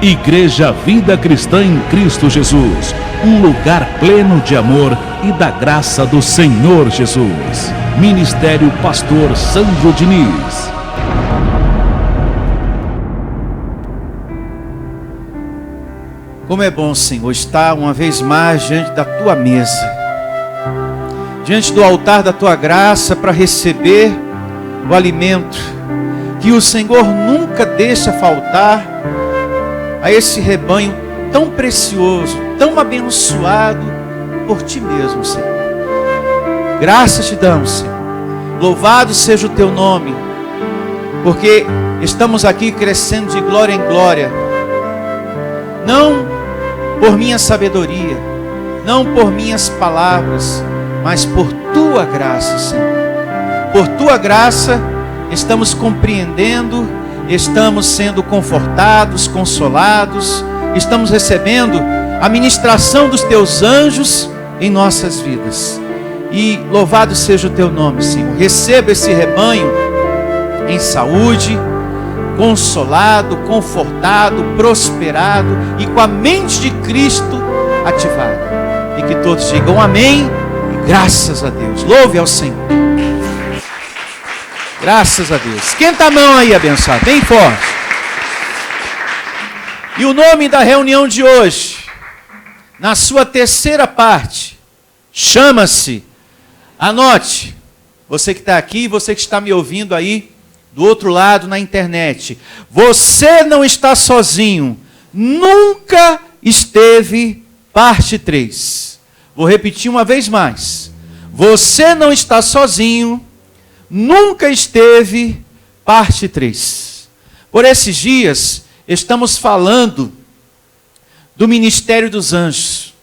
Igreja Vida Cristã em Cristo Jesus, um lugar pleno de amor e da graça do Senhor Jesus. Ministério Pastor Sandro Diniz. Como é bom, Senhor, estar uma vez mais diante da Tua mesa, diante do altar da Tua graça, para receber o alimento que o Senhor nunca deixa faltar a esse rebanho tão precioso, tão abençoado por Ti mesmo, Senhor. Graças Te damos, Senhor. Louvado seja o Teu nome, porque estamos aqui crescendo de glória em glória, não por minha sabedoria, não por minhas palavras, mas por Tua graça, Senhor. Por Tua graça estamos compreendendo, estamos sendo confortados, consolados, estamos recebendo a ministração dos Teus anjos em nossas vidas. E louvado seja o Teu nome, Senhor. Receba esse rebanho em saúde, consolado, confortado, prosperado e com a mente de Cristo ativada. E que todos digam amém e graças a Deus. Louve ao Senhor. Graças a Deus. Esquenta a mão aí, abençoado, bem forte. E o nome da reunião de hoje, na sua terceira parte, chama-se, anote, você que está aqui, você que está me ouvindo aí, do outro lado na internet, você não está sozinho, nunca esteve, parte 3. Vou repetir uma vez mais. Você não está sozinho, nunca esteve, parte 3. Por esses dias, estamos falando do ministério dos anjos,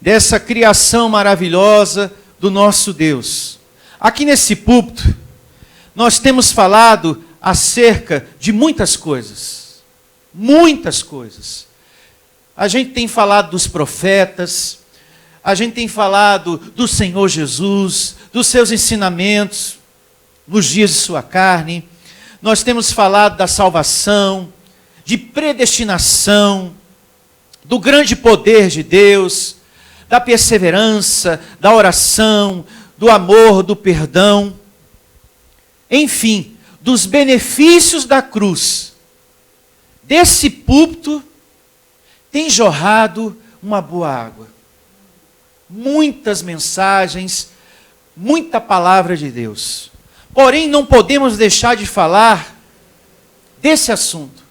dessa criação maravilhosa do nosso Deus. Aqui nesse púlpito, nós temos falado acerca de muitas coisas. Muitas coisas. A gente tem falado dos profetas, a gente tem falado do Senhor Jesus, dos seus ensinamentos nos dias de sua carne. Nós temos falado da salvação, de predestinação, do grande poder de Deus, da perseverança, da oração, do amor, do perdão. Enfim, dos benefícios da cruz. Desse púlpito tem jorrado uma boa água. Muitas mensagens, muita palavra de Deus. Porém, não podemos deixar de falar desse assunto.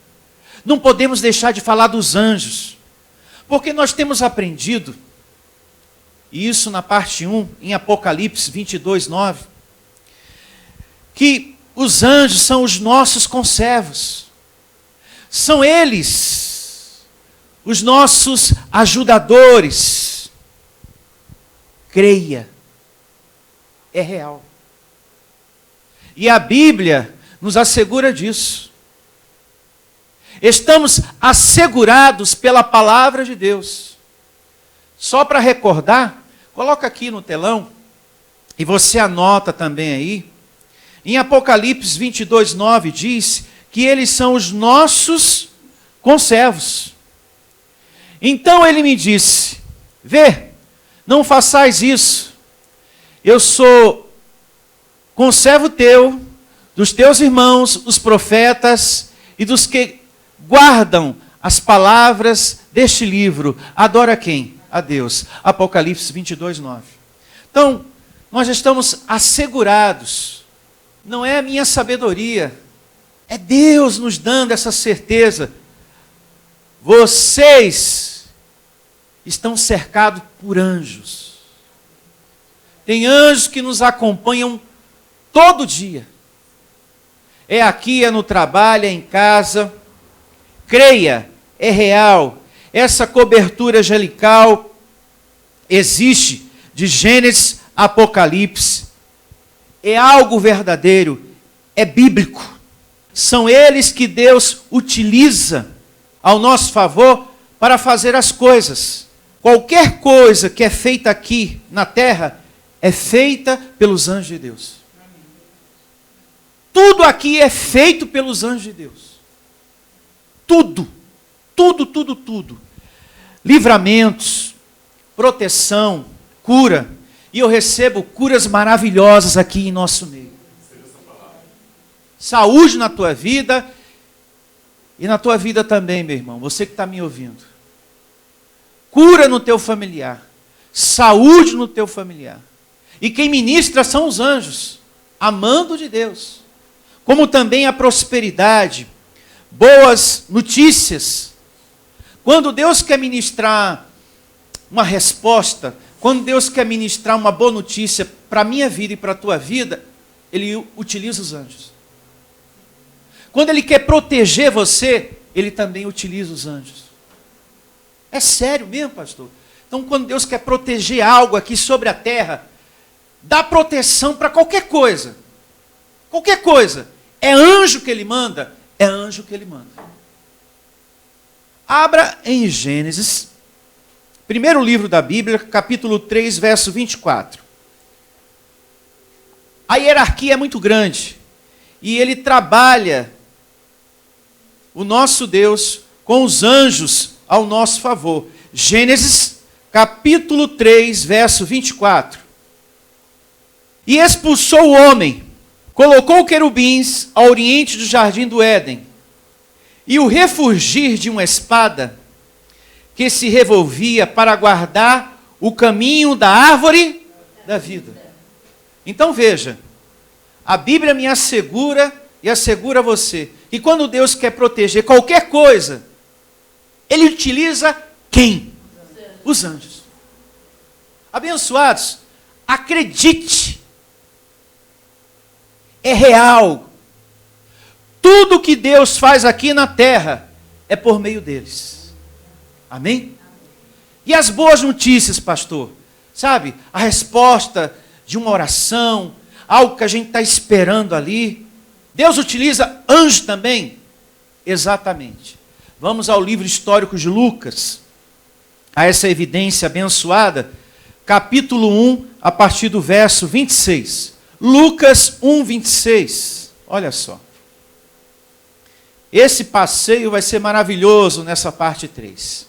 Não podemos deixar de falar dos anjos. Porque nós temos aprendido, e isso na parte 1, em Apocalipse 22, 9, que os anjos são os nossos conservos. São eles os nossos ajudadores. Creia. É real. E a Bíblia nos assegura disso. Estamos assegurados pela palavra de Deus. Só para recordar, coloca aqui no telão, e você anota também aí, em Apocalipse 22, 9 diz que eles são os nossos conservos. Então ele me disse, vê, não façais isso, eu sou conservo teu, dos teus irmãos, os profetas, e dos que guardam as palavras deste livro. Adora quem? A Deus. Apocalipse 22, 9. Então, nós estamos assegurados. Não é a minha sabedoria, é Deus nos dando essa certeza. Vocês estão cercados por anjos. Tem anjos que nos acompanham todo dia. É aqui, é no trabalho, é em casa. Creia, é real. Essa cobertura angelical existe de Gênesis a Apocalipse. É algo verdadeiro, é bíblico. São eles que Deus utiliza ao nosso favor para fazer as coisas. Qualquer coisa que é feita aqui na terra é feita pelos anjos de Deus. Tudo aqui é feito pelos anjos de Deus. Tudo. tudo, tudo, tudo. Livramentos, proteção, cura. E eu recebo curas maravilhosas aqui em nosso meio. Saúde na tua vida e na tua vida também, meu irmão. Você que está me ouvindo. Cura no teu familiar. Saúde no teu familiar. E quem ministra são os anjos, amando de Deus. Como também a prosperidade, boas notícias. Quando Deus quer ministrar uma resposta, quando Deus quer ministrar uma boa notícia para a minha vida e para a tua vida, Ele utiliza os anjos. Quando Ele quer proteger você, Ele também utiliza os anjos. É sério mesmo, pastor? Então, quando Deus quer proteger algo aqui sobre a terra, dá proteção para qualquer coisa. Qualquer coisa. É anjo que Ele manda? É anjo que Ele manda. Abra em Gênesis, primeiro livro da Bíblia, capítulo 3, verso 24. A hierarquia é muito grande. E Ele trabalha, o nosso Deus, com os anjos ao nosso favor. Gênesis, capítulo 3, verso 24. E expulsou o homem, colocou querubins ao oriente do jardim do Éden, e o refulgir de uma espada que se revolvia para guardar o caminho da árvore da vida. Então veja, a Bíblia me assegura e assegura você, que quando Deus quer proteger qualquer coisa, Ele utiliza quem? Os anjos. Abençoados, acredite, é real. Tudo que Deus faz aqui na terra é por meio deles. Amém? E as boas notícias, pastor? Sabe, a resposta de uma oração, algo que a gente está esperando ali. Deus utiliza anjo também? Exatamente. Vamos ao livro histórico de Lucas, a essa evidência abençoada, capítulo 1, a partir do verso 26. Lucas 1, 26. Olha só. Esse passeio vai ser maravilhoso nessa parte 3.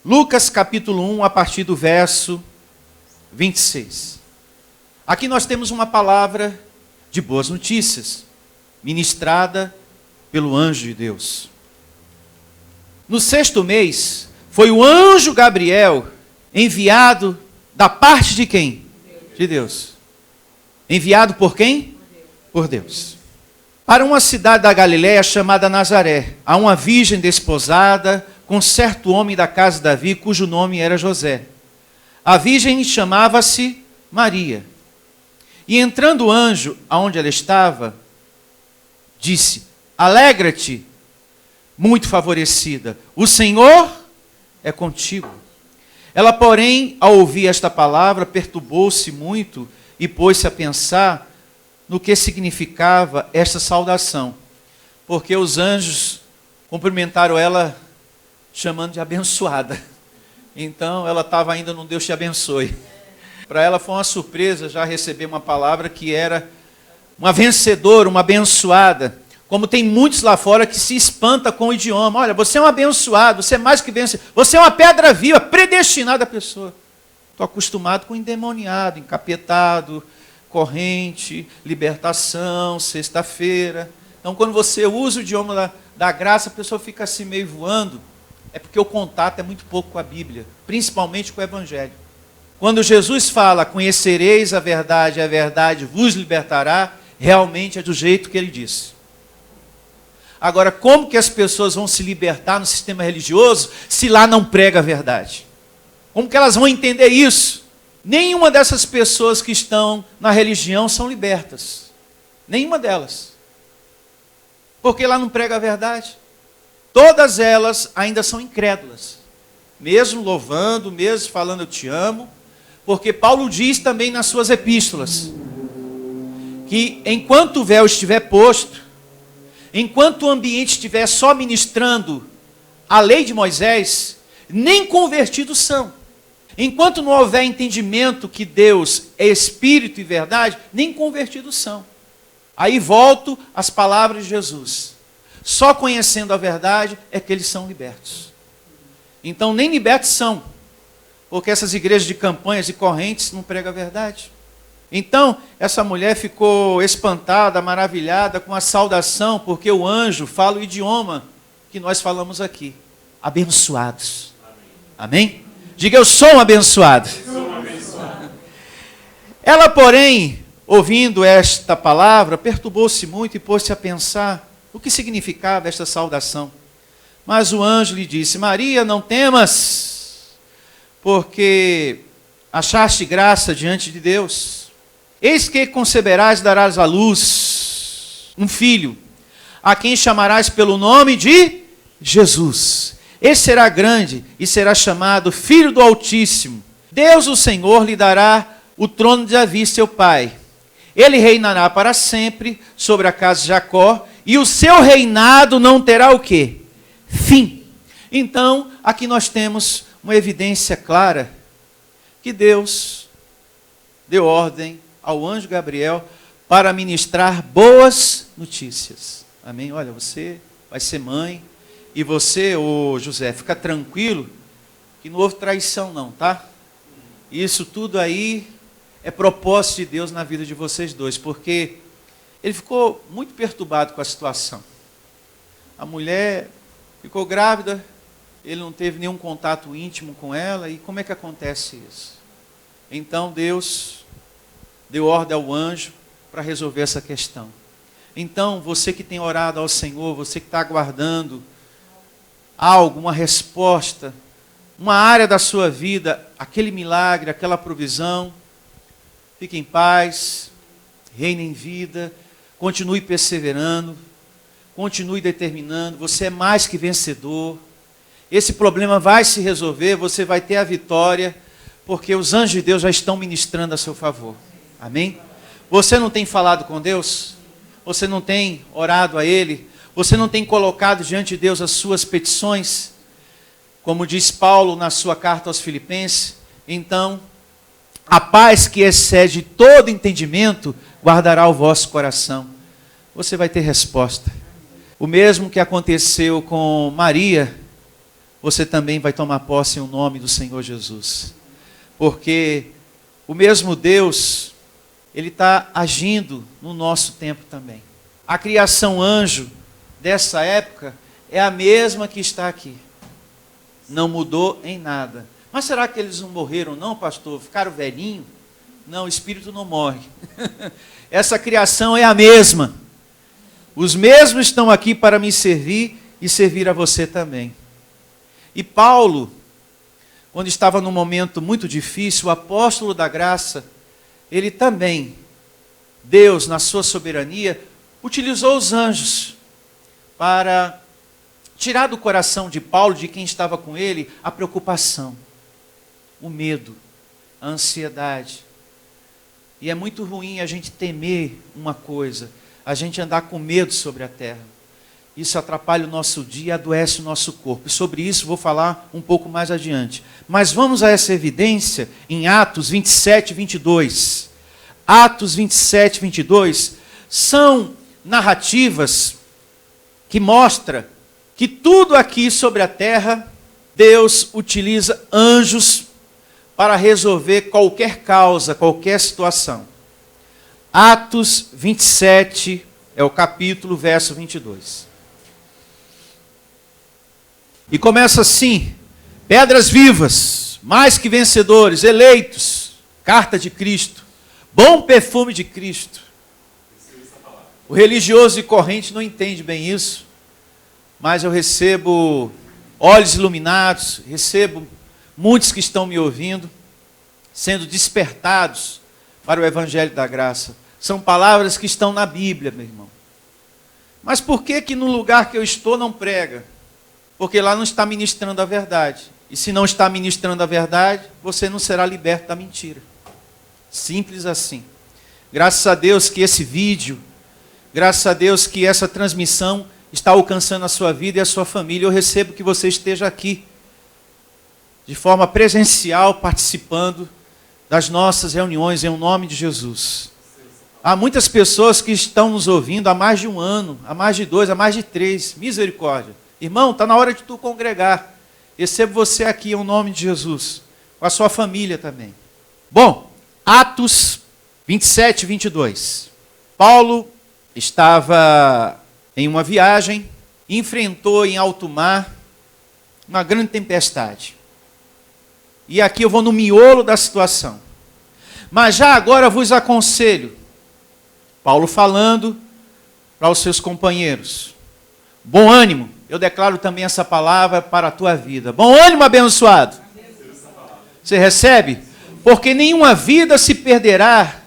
Lucas capítulo 1, a partir do verso 26. Aqui nós temos uma palavra de boas notícias, ministrada pelo anjo de Deus. No 6º mês, foi o anjo Gabriel enviado da parte de quem? De Deus. Enviado por quem? Por Deus. Para uma cidade da Galiléia chamada Nazaré, a uma virgem desposada com certo homem da casa de Davi, cujo nome era José. A virgem chamava-se Maria. E entrando o anjo aonde ela estava, disse: alegra-te, muito favorecida, o Senhor é contigo. Ela, porém, ao ouvir esta palavra, perturbou-se muito e pôs-se a pensar no que significava esta saudação. Porque os anjos cumprimentaram ela chamando de abençoada. Então ela estava ainda no Deus te abençoe. Para ela foi uma surpresa já receber uma palavra que era uma vencedora, uma abençoada. Como tem muitos lá fora que se espanta com o idioma. Olha, você é um abençoado, você é mais que vencedor. Você é uma pedra viva, predestinada à pessoa. Estou acostumado com endemoniado, encapetado, corrente, libertação, sexta-feira. Então, quando você usa o idioma da graça, a pessoa fica assim meio voando. É porque o contato é muito pouco com a Bíblia, principalmente com o Evangelho. Quando Jesus fala, conhecereis a verdade vos libertará, realmente é do jeito que Ele disse. Agora, como que as pessoas vão se libertar no sistema religioso se lá não prega a verdade? Como que elas vão entender isso? Nenhuma dessas pessoas que estão na religião são libertas. Nenhuma delas. Porque lá não prega a verdade. Todas elas ainda são incrédulas. Mesmo louvando, mesmo falando eu te amo. Porque Paulo diz também nas suas epístolas que enquanto o véu estiver posto, enquanto o ambiente estiver só ministrando a lei de Moisés, nem convertidos são. Enquanto não houver entendimento que Deus é Espírito e verdade, nem convertidos são. Aí volto às palavras de Jesus. Só conhecendo a verdade é que eles são libertos. Então nem libertos são, porque essas igrejas de campanhas e correntes não pregam a verdade. Então essa mulher ficou espantada, maravilhada com a saudação, porque o anjo fala o idioma que nós falamos aqui. Abençoados. Amém? Diga, eu sou um abençoado. Ela, porém, ouvindo esta palavra, perturbou-se muito e pôs-se a pensar o que significava esta saudação. Mas o anjo lhe disse: Maria, não temas, porque achaste graça diante de Deus. Eis que conceberás e darás à luz um filho, a quem chamarás pelo nome de Jesus. Esse será grande e será chamado Filho do Altíssimo. Deus, o Senhor, lhe dará o trono de Davi, seu pai. Ele reinará para sempre sobre a casa de Jacó, e o seu reinado não terá o quê? Fim. Então, aqui nós temos uma evidência clara que Deus deu ordem ao anjo Gabriel para ministrar boas notícias. Amém? Olha, você vai ser mãe, e você, ô José, fica tranquilo que não houve traição não, tá? Isso tudo aí é propósito de Deus na vida de vocês dois, porque ele ficou muito perturbado com a situação. A mulher ficou grávida, ele não teve nenhum contato íntimo com ela, e como é que acontece isso? Então Deus deu ordem ao anjo para resolver essa questão. Então, você que tem orado ao Senhor, você que está aguardando algo, uma resposta, uma área da sua vida, aquele milagre, aquela provisão, fique em paz, reine em vida, continue perseverando, continue determinando, você é mais que vencedor, esse problema vai se resolver, você vai ter a vitória, porque os anjos de Deus já estão ministrando a seu favor, amém? Você não tem falado com Deus? Você não tem orado a Ele? Você não tem colocado diante de Deus as suas petições? Como diz Paulo na sua carta aos Filipenses, então a paz que excede todo entendimento guardará o vosso coração. Você vai ter resposta. O mesmo que aconteceu com Maria, você também vai tomar posse em nome do Senhor Jesus. Porque o mesmo Deus, Ele está agindo no nosso tempo também. A criação anjo dessa época é a mesma que está aqui. Não mudou em nada. Mas será que eles não morreram não, pastor? Ficaram velhinhos? Não, o espírito não morre. Essa criação é a mesma. Os mesmos estão aqui para me servir e servir a você também. E Paulo, quando estava num momento muito difícil, o apóstolo da graça, ele também, Deus, na sua soberania, utilizou os anjos para tirar do coração de Paulo, de quem estava com ele, a preocupação, o medo, a ansiedade. E é muito ruim a gente temer uma coisa, a gente andar com medo sobre a terra. Isso atrapalha o nosso dia, adoece o nosso corpo. E sobre isso vou falar um pouco mais adiante. Mas vamos a essa evidência em Atos 27, 22. Atos 27, 22 são narrativas que mostram que tudo aqui sobre a terra, Deus utiliza anjos para resolver qualquer causa, qualquer situação. Atos 27 é o capítulo, verso 22. E começa assim: pedras vivas, mais que vencedores, eleitos, carta de Cristo, bom perfume de Cristo. O religioso e corrente não entende bem isso, mas eu recebo olhos iluminados, recebo muitos que estão me ouvindo, sendo despertados para o Evangelho da Graça. São palavras que estão na Bíblia, meu irmão. Mas por que no lugar que eu estou não prega? Porque lá não está ministrando a verdade. E se não está ministrando a verdade, você não será liberto da mentira. Simples assim. Graças a Deus que esse vídeo, graças a Deus que essa transmissão está alcançando a sua vida e a sua família. Eu recebo que você esteja aqui, de forma presencial, participando das nossas reuniões em nome de Jesus. Há muitas pessoas que estão nos ouvindo há mais de 1 ano, há mais de 2, há mais de 3. Misericórdia. Irmão, está na hora de tu congregar. Recebo você aqui em nome de Jesus. Com a sua família também. Bom, Atos 27, 22. Paulo estava em uma viagem, enfrentou em alto mar uma grande tempestade. E aqui eu vou no miolo da situação. Mas já agora vos aconselho, Paulo falando para os seus companheiros, bom ânimo, eu declaro também essa palavra para a tua vida. Bom ânimo, abençoado. Você recebe? Porque nenhuma vida se perderá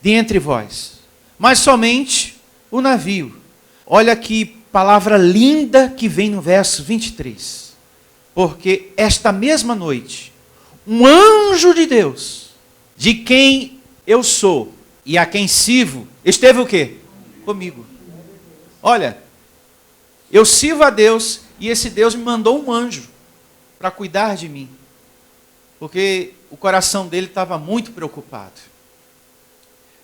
dentre vós, mas somente o navio. Olha que palavra linda que vem no verso 23. Porque esta mesma noite, um anjo de Deus, de quem eu sou e a quem sirvo, esteve o quê? Comigo. Olha, eu sirvo a Deus e esse Deus me mandou um anjo para cuidar de mim. Porque o coração dele estava muito preocupado.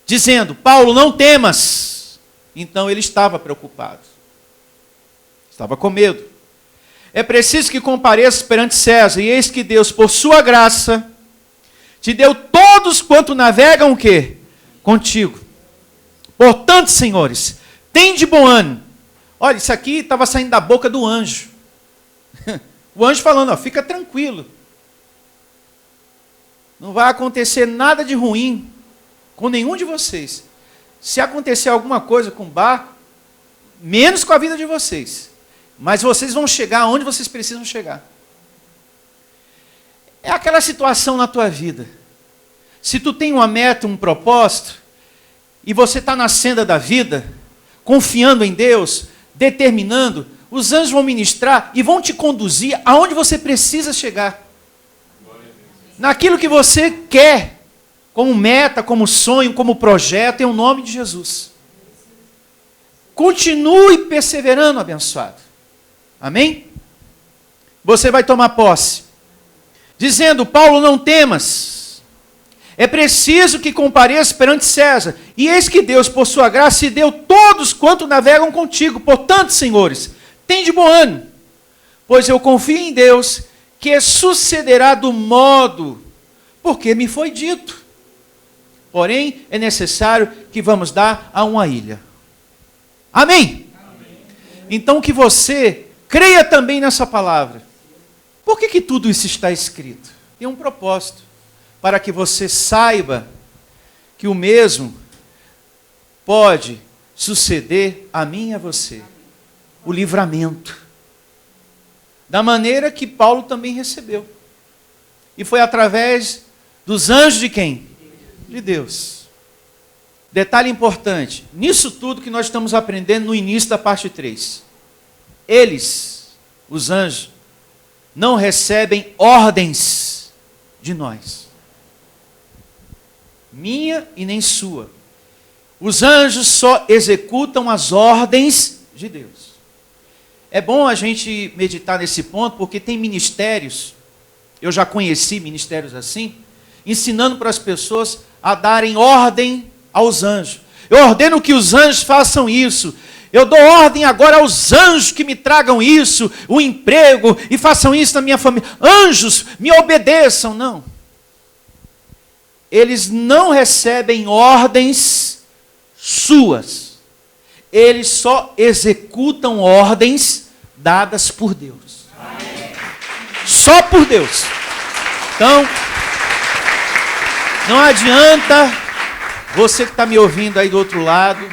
Dizendo, Paulo, não temas. Então ele estava preocupado. Estava com medo. É preciso que compareças perante César, e eis que Deus, por sua graça, te deu todos quanto navegam o quê? Contigo. Portanto, senhores, tem de bom ânimo. Olha, isso aqui estava saindo da boca do anjo. O anjo falando, ó, fica tranquilo. Não vai acontecer nada de ruim com nenhum de vocês. Se acontecer alguma coisa com o barco, menos com a vida de vocês. Mas vocês vão chegar onde vocês precisam chegar. É aquela situação na tua vida. Se tu tem uma meta, um propósito, e você está na senda da vida, confiando em Deus, determinando, os anjos vão ministrar e vão te conduzir aonde você precisa chegar. Naquilo que você quer, como meta, como sonho, como projeto, em o nome de Jesus. Continue perseverando, abençoado. Amém? Você vai tomar posse. Dizendo, Paulo, não temas. É preciso que compareça perante César. E eis que Deus, por sua graça, te deu todos quanto navegam contigo. Portanto, senhores, tem de bom ânimo. Pois eu confio em Deus, que sucederá do modo porque me foi dito. Porém, é necessário que vamos dar a uma ilha. Amém? Amém. Então que você creia também nessa palavra. Por que tudo isso está escrito? Tem um propósito. Para que você saiba que o mesmo pode suceder a mim e a você. O livramento. Da maneira que Paulo também recebeu. E foi através dos anjos de quem? De Deus. Detalhe importante. Nisso tudo que nós estamos aprendendo no início da parte 3. Eles, os anjos, não recebem ordens de nós. Minha e nem sua. Os anjos só executam as ordens de Deus. É bom a gente meditar nesse ponto, porque tem ministérios, eu já conheci ministérios assim, ensinando para as pessoas a darem ordem aos anjos. Eu ordeno que os anjos façam isso. Eu dou ordem agora aos anjos que me tragam isso, o emprego, e façam isso na minha família. Anjos, me obedeçam. Não. Eles não recebem ordens suas. Eles só executam ordens dadas por Deus. Amém. Só por Deus. Então, não adianta você que está me ouvindo aí do outro lado,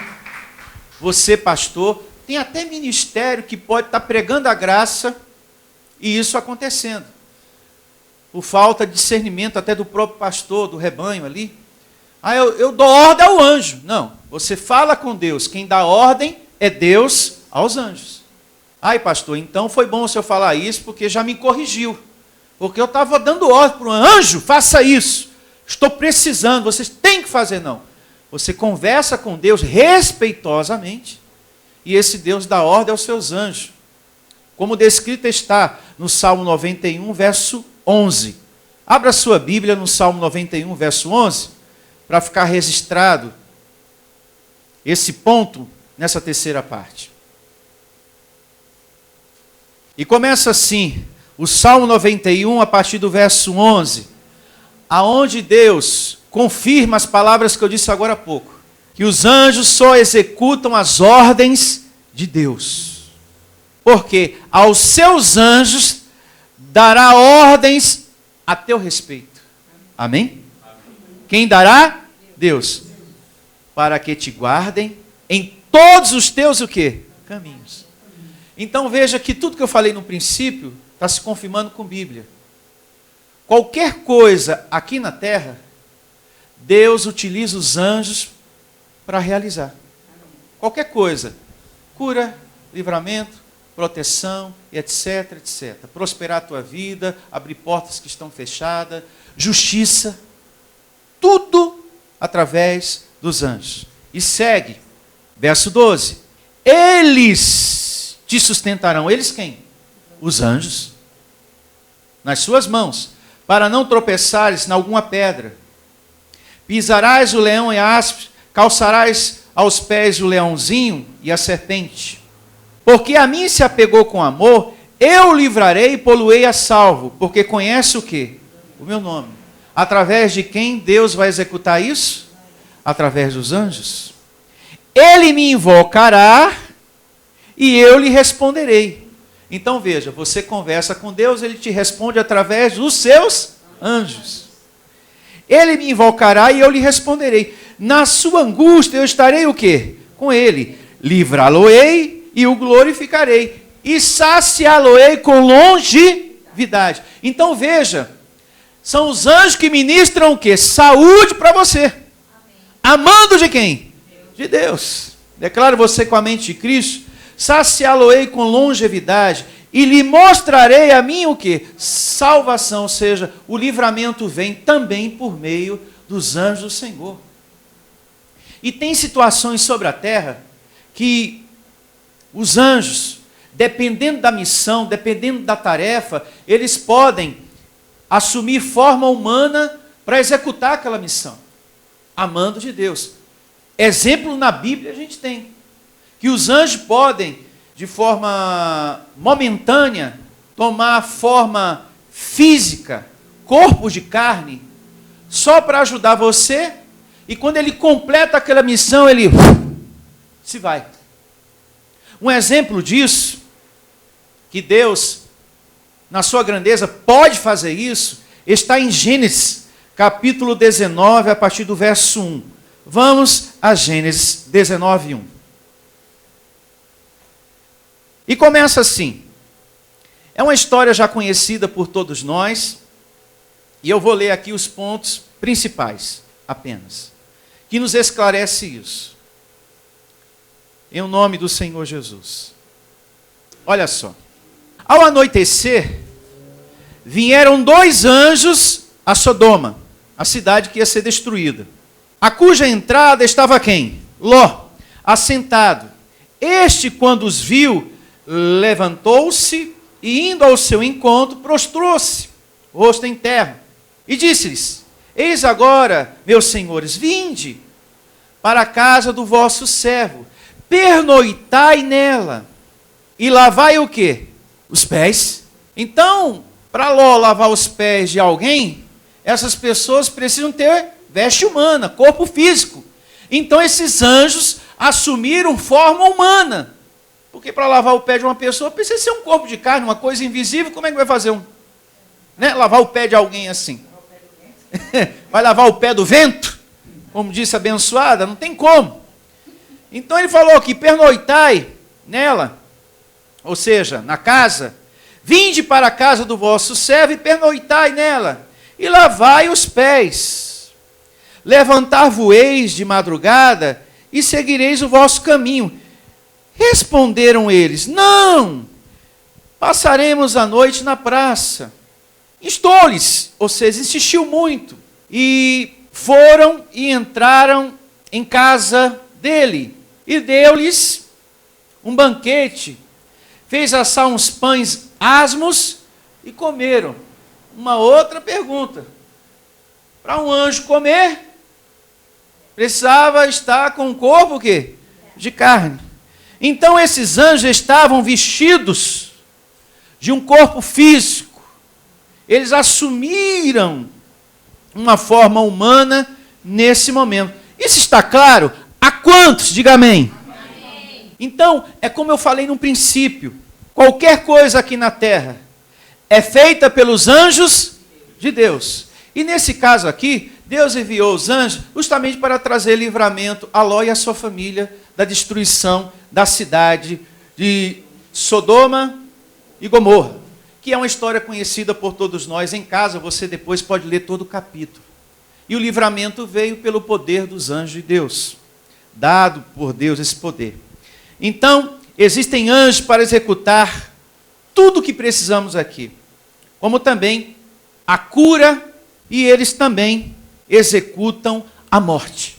você, pastor, tem até ministério que pode estar pregando a graça e isso acontecendo. Por falta de discernimento até do próprio pastor, do rebanho ali. Eu dou ordem ao anjo. Não, você fala com Deus. Quem dá ordem é Deus aos anjos. Ai, pastor, então foi bom o senhor falar isso porque já me corrigiu. Porque eu estava dando ordem para um anjo, faça isso. Estou precisando, vocês têm que fazer, não. Você conversa com Deus respeitosamente, e esse Deus dá ordem aos seus anjos. Como descrito está no Salmo 91, verso 11. Abra sua Bíblia no Salmo 91, verso 11, para ficar registrado esse ponto nessa terceira parte. E começa assim, o Salmo 91, a partir do verso 11, aonde Deus confirma as palavras que eu disse agora há pouco, que os anjos só executam as ordens de Deus. Porque aos seus anjos dará ordens a teu respeito. Amém? Quem dará? Deus. Para que te guardem em todos os teus o quê? Caminhos. Então veja que tudo que eu falei no princípio está se confirmando com Bíblia. Qualquer coisa aqui na terra, Deus utiliza os anjos para realizar. Qualquer coisa. Cura, livramento, proteção, etc, etc. Prosperar a tua vida, abrir portas que estão fechadas, justiça. Tudo através dos anjos. E segue, verso 12. Eles te sustentarão. Eles quem? Os anjos. Nas suas mãos, para não tropeçares em alguma pedra. Pisarás o leão e a asp, calçarás aos pés o leãozinho e a serpente. Porque a mim se apegou com amor, eu o livrarei e poluei a salvo, porque conhece o quê? O meu nome. Através de quem Deus vai executar isso? Através dos anjos. Ele me invocará e eu lhe responderei. Então veja, você conversa com Deus, ele te responde através dos seus anjos. Ele me invocará e eu lhe responderei. Na sua angústia eu estarei o quê? Com ele. Livrá-lo-ei e o glorificarei. E saciá-lo-ei com longevidade. Então veja, são os anjos que ministram o quê? Saúde para você. Amém. Amando de quem? De Deus. Declare você com a mente de Cristo. Saciá-lo-ei com longevidade e lhe mostrarei a mim o quê? Salvação, ou seja, o livramento vem também por meio dos anjos do Senhor. E tem situações sobre a terra que os anjos, dependendo da missão, dependendo da tarefa, eles podem assumir forma humana para executar aquela missão, amando de Deus. Exemplo na Bíblia a gente tem. Que os anjos podem, de forma momentânea, tomar forma física, corpo de carne, só para ajudar você, e quando ele completa aquela missão, ele se vai. Um exemplo disso, que Deus, na sua grandeza, pode fazer isso, está em Gênesis, capítulo 19, a partir do verso 1. Vamos a Gênesis 19, 1. E começa assim. É uma história já conhecida por todos nós, e eu vou ler aqui os pontos principais, apenas, que nos esclarece isso. Em nome do Senhor Jesus. Olha só. Ao anoitecer, vieram 2 anjos a Sodoma, a cidade que ia ser destruída, a cuja entrada estava quem? Ló, assentado. Este, quando os viu, levantou-se e, indo ao seu encontro, prostrou-se, rosto em terra, e disse-lhes: eis agora, meus senhores, vinde para a casa do vosso servo, pernoitai nela, e lavai o quê? Os pés. Então, para Ló lavar os pés de alguém, essas pessoas precisam ter veste humana, corpo físico. Então esses anjos assumiram forma humana. Porque para lavar o pé de uma pessoa precisa ser um corpo de carne, uma coisa invisível. Como é que vai fazer lavar o pé de alguém assim? Vai lavar o pé do vento? Como disse a abençoada? Não tem como. Então ele falou que pernoitai nela, ou seja, na casa, vinde para a casa do vosso servo e pernoitai nela, e lavai os pés. Levantar-vos-eis de madrugada e seguireis o vosso caminho. Responderam eles: não, passaremos a noite na praça. Instou-lhes, ou seja, insistiu muito. E foram e entraram em casa dele. E deu-lhes um banquete. Fez assar uns pães asmos e comeram. Uma outra pergunta. Para um anjo comer, precisava estar com o corpo o quê? de carne. Então esses anjos estavam vestidos de um corpo físico. Eles assumiram uma forma humana nesse momento. Isso está claro? A quantos? Diga amém. Amém. Então, é como eu falei no princípio. Qualquer coisa aqui na terra é feita pelos anjos de Deus. E nesse caso aqui, Deus enviou os anjos justamente para trazer livramento a Ló e a sua família da destruição da cidade de Sodoma e Gomorra, que é uma história conhecida por todos nós. Em casa você depois pode ler todo o capítulo. E o livramento veio pelo poder dos anjos de Deus, dado por Deus esse poder. Então, existem anjos para executar tudo o que precisamos aqui, como também a cura, e eles também executam a morte.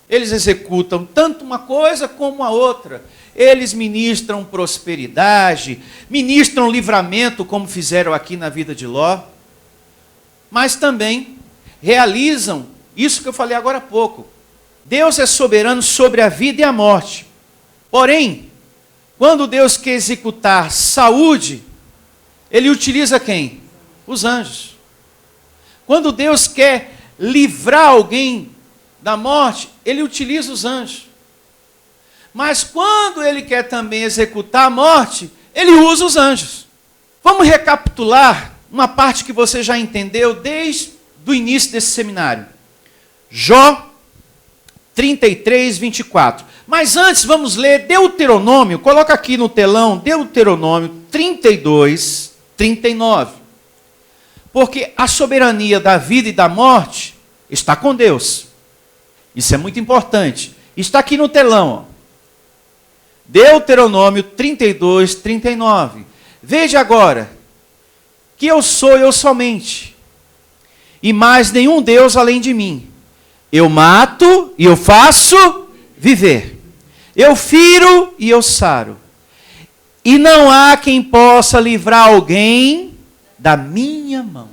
Eles executam tanto uma coisa como a outra. Eles ministram prosperidade, ministram livramento, como fizeram aqui na vida de Ló, mas também realizam isso que eu falei agora há pouco. Deus é soberano sobre a vida e a morte. Porém, quando Deus quer executar saúde, Ele utiliza quem? Os anjos. Quando Deus quer livrar alguém da morte, Ele utiliza os anjos. Mas quando Ele quer também executar a morte, Ele usa os anjos. Vamos recapitular uma parte que você já entendeu desde o início desse seminário. Jó 33, 24. Mas antes vamos ler Deuteronômio, coloca aqui no telão, Deuteronômio 32, 39. Porque a soberania da vida e da morte está com Deus. Isso é muito importante. Está aqui no telão. Ó. Deuteronômio 32, 39. Veja agora, que eu sou eu somente, e mais nenhum Deus além de mim. Eu mato e eu faço viver. Eu firo e eu saro. E não há quem possa livrar alguém da minha mão.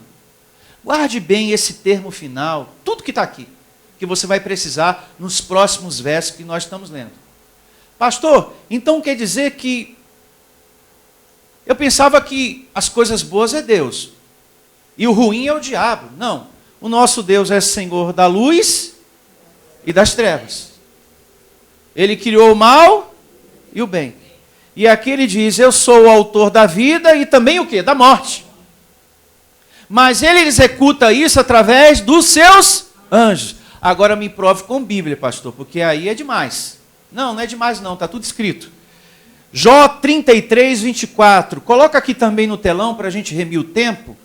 Guarde bem esse termo final, tudo que está aqui, que você vai precisar nos próximos versos que nós estamos lendo. Pastor, então quer dizer que eu pensava que as coisas boas é Deus e o ruim é o diabo. Não, o nosso Deus é Senhor da luz e das trevas. Ele criou o mal e o bem. E aqui ele diz, eu sou o autor da vida e também o quê? Da morte. Mas ele executa isso através dos seus anjos. Agora me prove com Bíblia, pastor, porque aí é demais. Não, não é demais não, está tudo escrito. Jó 33, 24. Coloca aqui também no telão para a gente remir o tempo.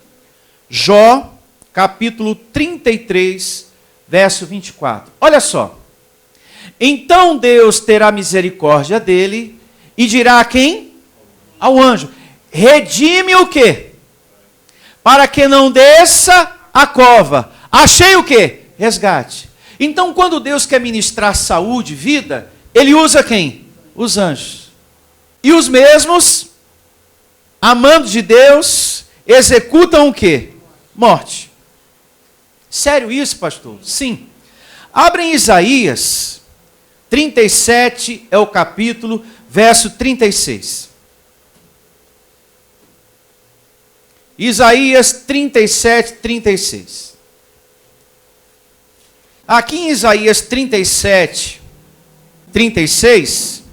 Jó, capítulo 33, verso 24. Olha só. Então Deus terá misericórdia dele e dirá a quem? Ao anjo. Redime o quê? Para que não desça a cova. Achei o quê? Resgate. Então, quando Deus quer ministrar saúde, vida, Ele usa quem? Os anjos. E os mesmos, amando de Deus, executam o quê? Morte. Sério isso, pastor? Sim. Abrem Isaías 37, é o capítulo, verso 36. Isaías 37, 36. Aqui em Isaías 37, 36,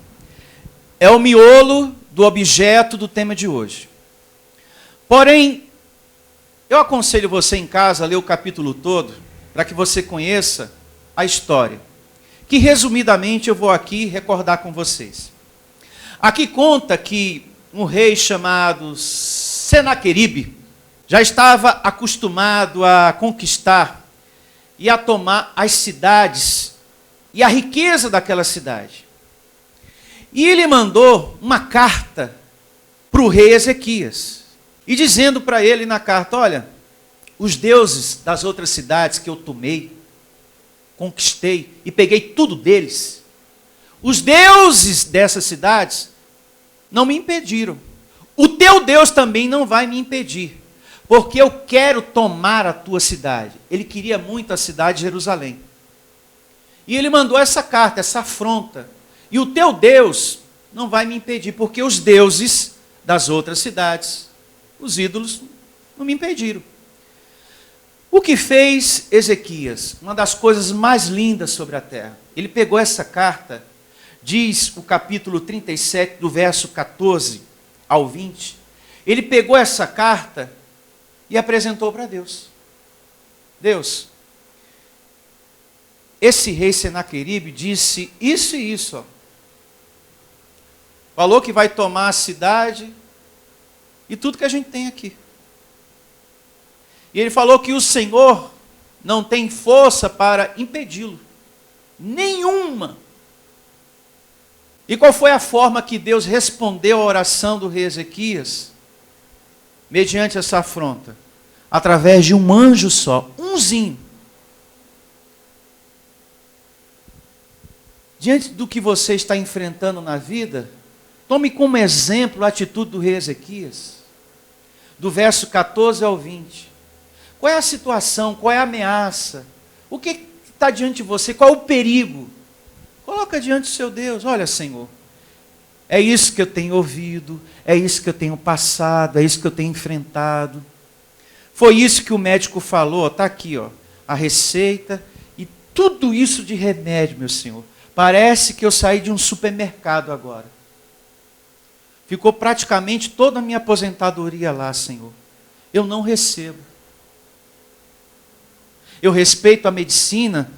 é o miolo do objeto do tema de hoje. Porém, eu aconselho você em casa a ler o capítulo todo, para que você conheça a história, que resumidamente eu vou aqui recordar com vocês. Aqui conta que um rei chamado Senaqueribe já estava acostumado a conquistar e a tomar as cidades e a riqueza daquela cidade. E ele mandou uma carta para o rei Ezequias, e dizendo para ele na carta, olha, os deuses das outras cidades que eu tomei, conquistei e peguei tudo deles, os deuses dessas cidades não me impediram. O teu Deus também não vai me impedir, porque eu quero tomar a tua cidade. Ele queria muito a cidade de Jerusalém. E ele mandou essa carta, essa afronta. E o teu Deus não vai me impedir, porque os deuses das outras cidades, os ídolos, não me impediram. O que fez Ezequias? Uma das coisas mais lindas sobre a terra. Ele pegou essa carta, diz o capítulo 37, do verso 14 ao 20. Ele pegou essa carta e apresentou para Deus. Deus, esse rei Senaqueribe disse isso e isso. Ó. Falou que vai tomar a cidade e tudo que a gente tem aqui. E ele falou que o Senhor não tem força para impedi-lo. Nenhuma. E qual foi a forma que Deus respondeu à oração do rei Ezequias? Mediante essa afronta. Através de um anjo só. Umzinho. Diante do que você está enfrentando na vida, tome como exemplo a atitude do rei Ezequias. Do verso 14 ao 20. Qual é a situação? Qual é a ameaça? O que está diante de você? Qual é o perigo? Coloca diante do seu Deus. Olha, Senhor, é isso que eu tenho ouvido, é isso que eu tenho passado, é isso que eu tenho enfrentado. Foi isso que o médico falou, está aqui, ó, a receita e tudo isso de remédio, meu Senhor. Parece que eu saí de um supermercado agora. Ficou praticamente toda a minha aposentadoria lá, Senhor. Eu não recebo. Eu respeito a medicina,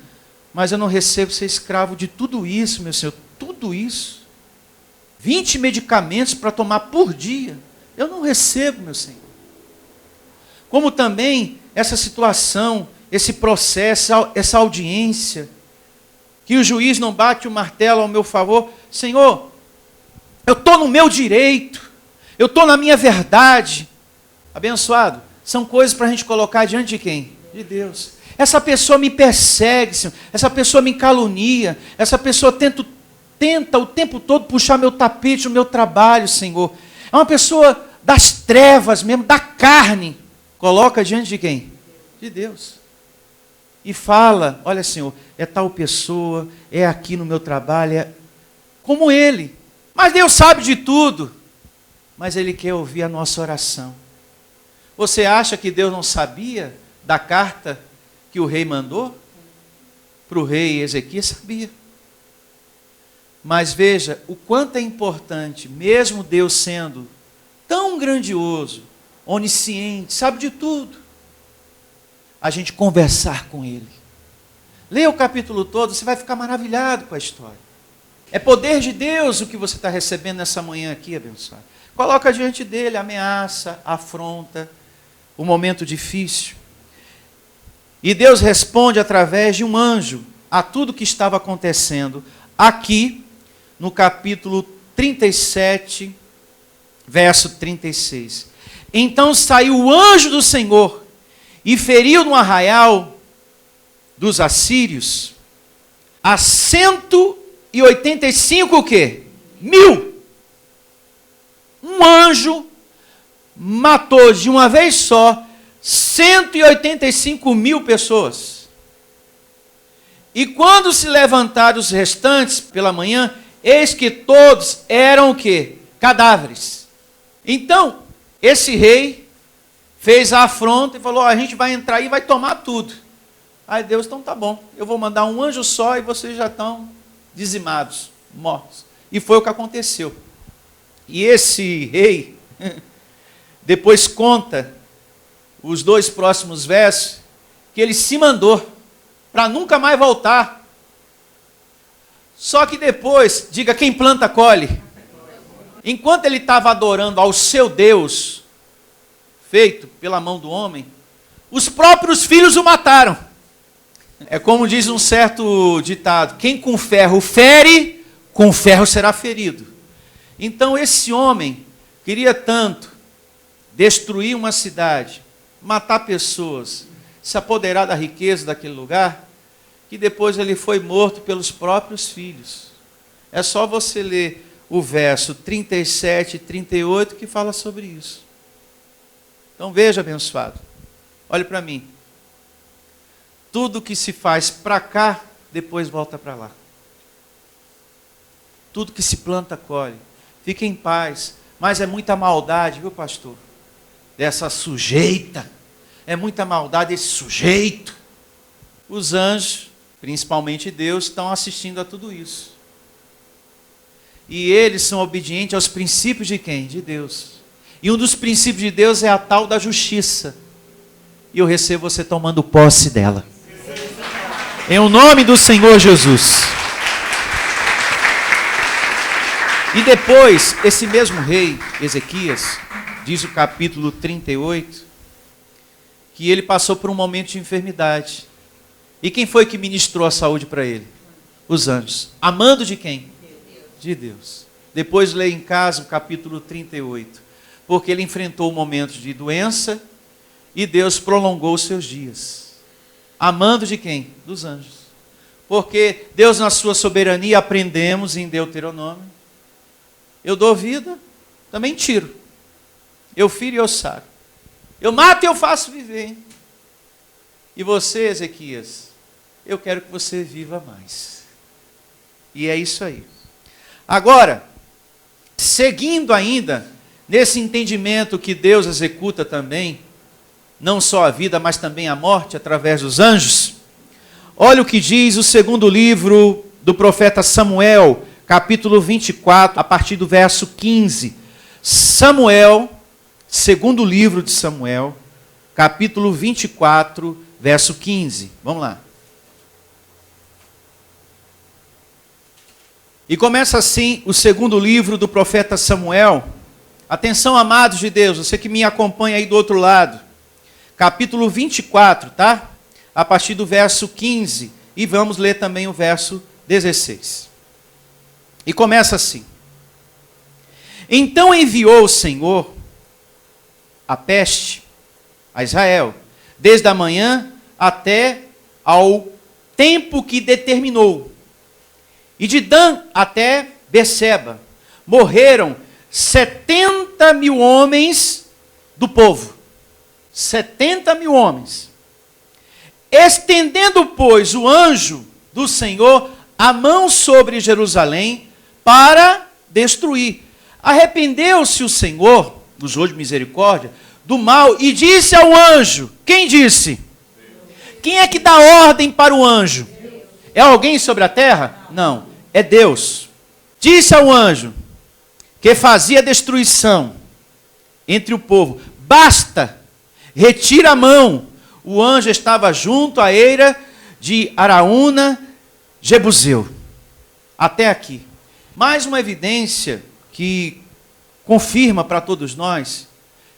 mas eu não recebo ser escravo de tudo isso, meu Senhor. Tudo isso. 20 medicamentos para tomar por dia. Eu não recebo, meu Senhor. Como também essa situação, esse processo, essa audiência, que o juiz não bate o martelo ao meu favor. Senhor, eu estou no meu direito, eu estou na minha verdade. Abençoado, são coisas para a gente colocar diante de quem? De Deus. Essa pessoa me persegue, Senhor. Essa pessoa me calunia, essa pessoa tenta o tempo todo puxar meu tapete no meu trabalho, Senhor. É uma pessoa das trevas mesmo, da carne. Coloca diante de quem? De Deus. E fala, olha, Senhor, é tal pessoa, é aqui no meu trabalho, é como ele. Mas Deus sabe de tudo. Mas Ele quer ouvir a nossa oração. Você acha que Deus não sabia da carta que o rei mandou? Para o rei Ezequias, sabia. Mas veja o quanto é importante, mesmo Deus sendo tão grandioso, onisciente, sabe de tudo, a gente conversar com Ele. Leia o capítulo todo, você vai ficar maravilhado com a história. É poder de Deus o que você está recebendo nessa manhã aqui, abençoado. Coloca diante dele a ameaça, a afronta, o momento difícil. E Deus responde através de um anjo a tudo que estava acontecendo. Aqui, no capítulo 37, verso 36. Então saiu o anjo do Senhor e feriu no arraial dos assírios a 185 o quê? 1000. Um anjo matou de uma vez só 185.000 pessoas. E quando se levantaram os restantes pela manhã, eis que todos eram o quê? Cadáveres. Então, esse rei fez a afronta e falou, a gente vai entrar aí e vai tomar tudo. Aí Deus, então tá bom, eu vou mandar um anjo só e vocês já estão dizimados, mortos. E foi o que aconteceu. E esse rei, depois conta, os 2 próximos versos, que ele se mandou para nunca mais voltar. Só que depois, diga, quem planta colhe. Enquanto ele estava adorando ao seu Deus, feito pela mão do homem, os próprios filhos o mataram. É como diz um certo ditado, quem com ferro fere, com ferro será ferido. Então esse homem queria tanto destruir uma cidade, matar pessoas, se apoderar da riqueza daquele lugar, que depois ele foi morto pelos próprios filhos. É só você ler o verso 37 e 38 que fala sobre isso. Então veja, abençoado, olhe para mim. Tudo que se faz para cá, depois volta para lá. Tudo que se planta, colhe. Fique em paz. Mas é muita maldade, viu, pastor? Dessa sujeita. É muita maldade desse sujeito. Os anjos, principalmente Deus, estão assistindo a tudo isso. E eles são obedientes aos princípios de quem? De Deus. E um dos princípios de Deus é a tal da justiça. E eu recebo você tomando posse dela. Em o nome do Senhor Jesus. E depois, esse mesmo rei, Ezequias, diz o capítulo 38, que ele passou por um momento de enfermidade. E quem foi que ministrou a saúde para ele? Os anjos. Amando de quem? De Deus. Depois leia em casa o capítulo 38. Porque ele enfrentou momentos de doença e Deus prolongou os seus dias. Amando de quem? Dos anjos. Porque Deus, na sua soberania, aprendemos em Deuteronômio, eu dou vida, também tiro. Eu firo e eu saro. Eu mato e eu faço viver. E você, Ezequias, eu quero que você viva mais. E é isso aí. Agora, seguindo ainda, nesse entendimento que Deus executa também, não só a vida, mas também a morte, através dos anjos, olha o que diz o segundo livro do profeta Samuel, capítulo 24, a partir do verso 15. Samuel, segundo livro de Samuel, capítulo 24, verso 15. Vamos lá. E começa assim o segundo livro do profeta Samuel. Atenção, amados de Deus, você que me acompanha aí do outro lado. Capítulo 24, tá? A partir do verso 15. E vamos ler também o verso 16. E começa assim. Então enviou o Senhor a peste a Israel, desde a manhã até ao tempo que determinou. E de Dan até Beceba morreram 70.000 homens do povo. 70.000 homens. Estendendo, pois, o anjo do Senhor a mão sobre Jerusalém para destruir. Arrependeu-se o Senhor, usou de misericórdia, do mal e disse ao anjo. Quem disse? Quem é que dá ordem para o anjo? É alguém sobre a terra? Não, é Deus. Disse ao anjo que fazia destruição entre o povo: basta, retira a mão. O anjo estava junto à eira de Araúna, Jebuseu. Até aqui. Mais uma evidência que confirma para todos nós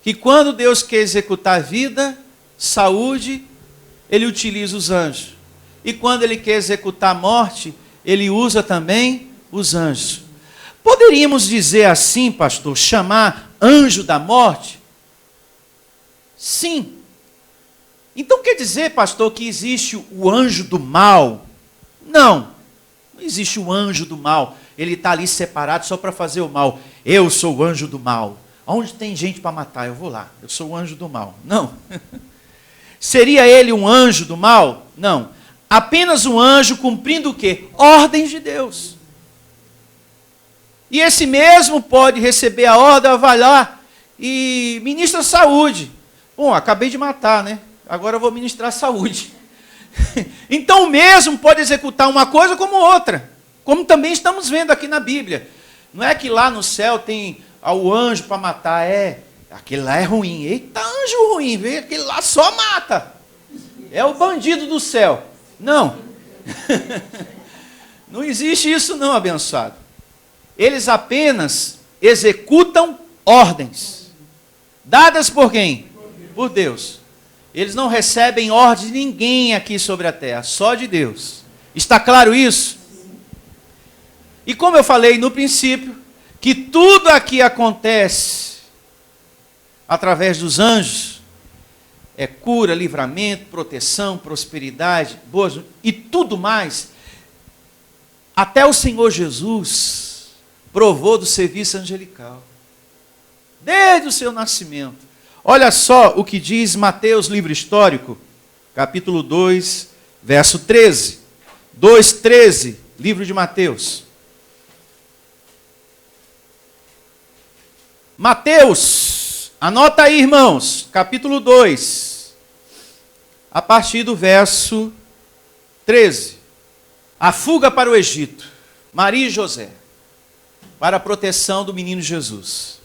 que quando Deus quer executar vida, saúde, Ele utiliza os anjos. E quando Ele quer executar a morte, Ele usa também os anjos. Poderíamos dizer assim, pastor, chamar anjo da morte? Sim. Então quer dizer, pastor, que existe o anjo do mal? Não. Não existe o anjo do mal. Ele está ali separado só para fazer o mal. Eu sou o anjo do mal. Onde tem gente para matar, eu vou lá. Eu sou o anjo do mal. Não. Seria ele um anjo do mal? Não. Apenas um anjo cumprindo o quê? Ordens de Deus. E esse mesmo pode receber a ordem, vai lá e ministra saúde. Bom, acabei de matar, né? Agora eu vou ministrar saúde. Então o mesmo pode executar uma coisa como outra. Como também estamos vendo aqui na Bíblia. Não é que lá no céu tem o anjo para matar. Aquele lá é ruim. Eita, anjo ruim. Vê, aquele lá só mata. É o bandido do céu. Não. Não existe isso não, abençoado. Eles apenas executam ordens. Dadas por quem? Por Deus. Eles não recebem ordem de ninguém aqui sobre a terra, só de Deus. Está claro isso? E como eu falei no princípio, que tudo aqui acontece através dos anjos, é cura, livramento, proteção, prosperidade, boas, e tudo mais, até o Senhor Jesus provou do serviço angelical, desde o seu nascimento. Olha só o que diz Mateus, livro histórico, capítulo 2, verso 13. 2:13, livro de Mateus. Mateus, anota aí, irmãos, capítulo 2, a partir do verso 13. A fuga para o Egito, Maria e José, para a proteção do menino Jesus.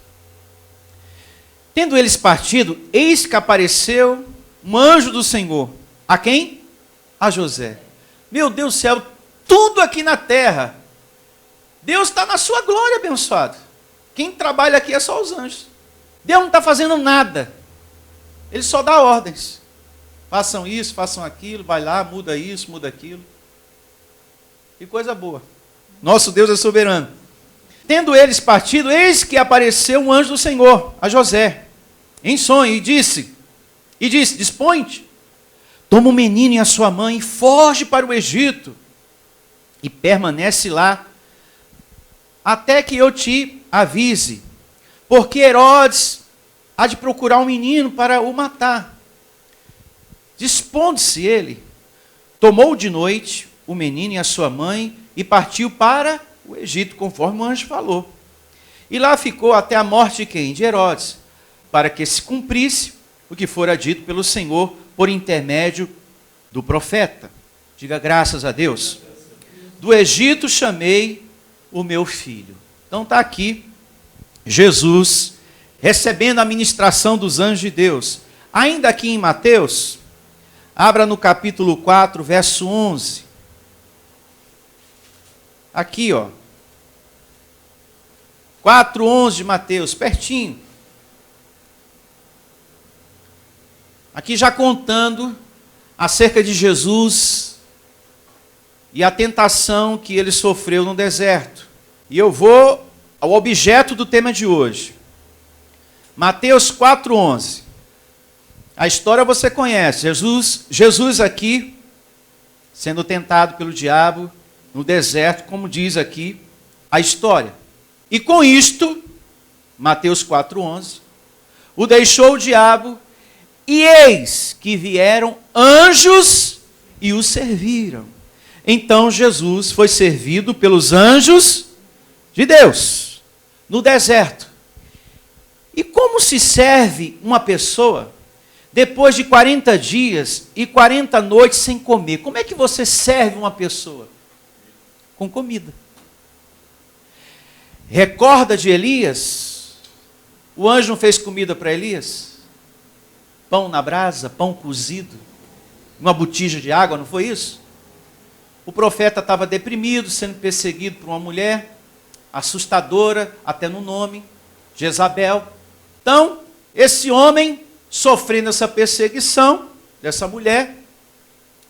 Tendo eles partido, eis que apareceu um anjo do Senhor. A quem? A José. Meu Deus do céu, tudo aqui na terra, Deus está na sua glória, abençoado. Quem trabalha aqui é só os anjos. Deus não está fazendo nada. Ele só dá ordens. Façam isso, façam aquilo, vai lá, muda isso, muda aquilo. Que coisa boa. Nosso Deus é soberano. Tendo eles partido, eis que apareceu um anjo do Senhor a José, em sonho, e disse, dispõe-te, toma o menino e a sua mãe, e foge para o Egito, e permanece lá, até que eu te avise, porque Herodes há de procurar um menino para o matar. Dispondo-se ele, tomou de noite o menino e a sua mãe, e partiu para o Egito, conforme o anjo falou. E lá ficou até a morte de quem? De Herodes, para que se cumprisse o que fora dito pelo Senhor por intermédio do profeta. Diga graças a Deus. Do Egito chamei o meu filho. Então está aqui Jesus recebendo a ministração dos anjos de Deus. Ainda aqui em Mateus, abra no capítulo 4, verso 11. Aqui, ó. 4:11 de Mateus, pertinho. Aqui já contando acerca de Jesus e a tentação que ele sofreu no deserto. E eu vou ao objeto do tema de hoje. Mateus 4:11. A história você conhece. Jesus aqui, sendo tentado pelo diabo no deserto, como diz aqui a história. E com isto, Mateus 4:11, o deixou o diabo, e eis que vieram anjos e o serviram. Então Jesus foi servido pelos anjos de Deus, no deserto. E como se serve uma pessoa depois de 40 dias e 40 noites sem comer? Como é que você serve uma pessoa? Com comida. Recorda de Elias? O anjo não fez comida para Elias? Pão na brasa, pão cozido, uma botija de água, não foi isso? O profeta estava deprimido, sendo perseguido por uma mulher, assustadora, até no nome, Jezabel. Então, esse homem, sofrendo essa perseguição dessa mulher,